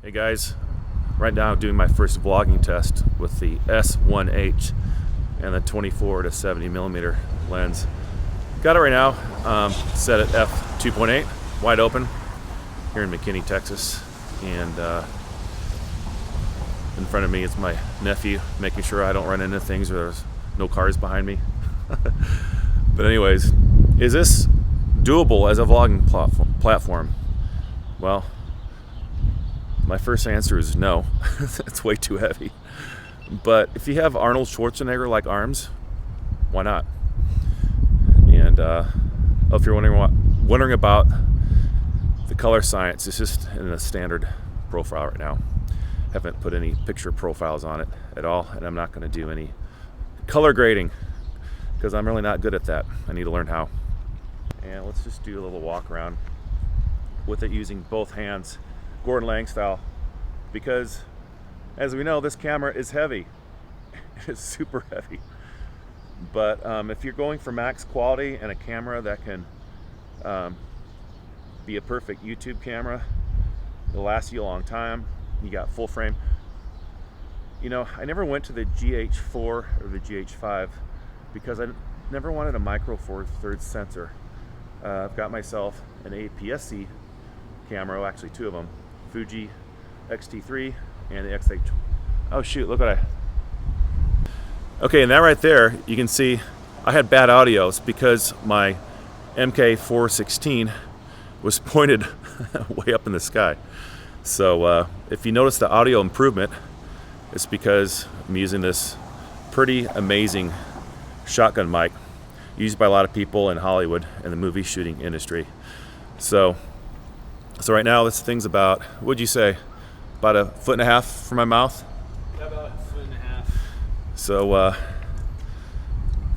Hey guys, right now I'm doing my first vlogging test with the S1H and the 24 to 70 millimeter lens. Got it right now, set at f2.8, wide open, here in McKinney, Texas. And in front of me is my nephew, making sure I don't run into things or there's no cars behind me. But anyways, is this doable as a vlogging platform? Well, my first answer is no. It's way too heavy. But if you have Arnold Schwarzenegger like arms, why not? And if you're wondering about the color science, it's just in a standard profile right now. Haven't put any picture profiles on it at all, and I'm not going to do any color grading because I'm really not good at that. I need to learn how. And let's just do a little walk around with it using both hands, Gordon Lang style, because as we know, this camera is heavy. It's super heavy. But if you're going for max quality and a camera that can be a perfect YouTube camera, it'll last you a long time. You got full frame. You know, I never went to the GH4 or the GH5 because I never wanted a micro four thirds sensor. I've got myself an APS-C camera, actually two of them, Fuji X-T3 and the X-H. Oh shoot, look what I... Okay, and that right there, you can see I had bad audios because my MK-416 was pointed way up in the sky. So if you notice the audio improvement, it's because I'm using this pretty amazing shotgun mic used by a lot of people in Hollywood and the movie shooting industry. So right now this thing's about, what'd you say, about 1.5 feet from my mouth? Yeah, about 1.5 feet. So all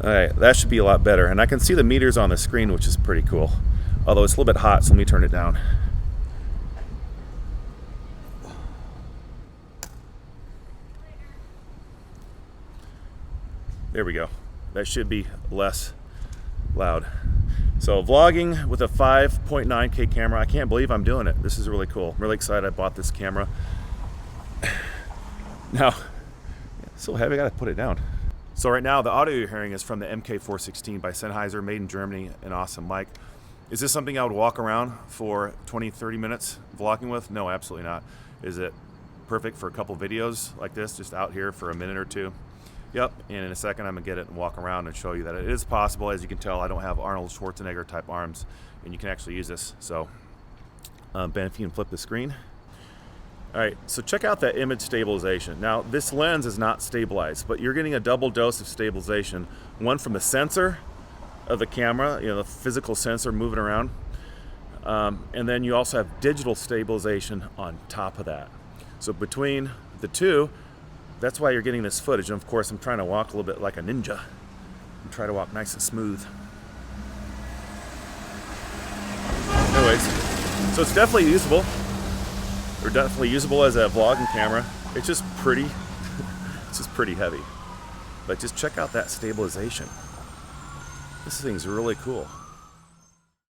right, that should be a lot better. And I can see the meters on the screen, which is pretty cool. Although it's a little bit hot, so let me turn it down. There we go. That should be less loud. So vlogging with a 5.9K camera, I can't believe I'm doing it. This is really cool. I'm really excited I bought this camera. Now, it's so heavy, I gotta put it down. So right now, the audio you're hearing is from the MK-416 by Sennheiser, made in Germany, an awesome mic. Is this something I would walk around for 20, 30 minutes vlogging with? No, absolutely not. Is it perfect for a couple videos like this, just out here for a minute or two? Yep, and in a second I'm gonna get it and walk around and show you that it is possible. As you can tell, I don't have Arnold Schwarzenegger type arms, and you can actually use this. So, Ben, if you can flip the screen. All right, so check out that image stabilization. Now, this lens is not stabilized, but you're getting a double dose of stabilization. One from the sensor of the camera, you know, the physical sensor moving around, and then you also have digital stabilization on top of that. So between the two, that's why you're getting this footage. And of course, I'm trying to walk a little bit like a ninja. I'm trying to walk nice and smooth. Anyways, so it's definitely usable. Or definitely usable as a vlogging camera. It's just pretty, it's just pretty heavy. But just check out that stabilization. This thing's really cool.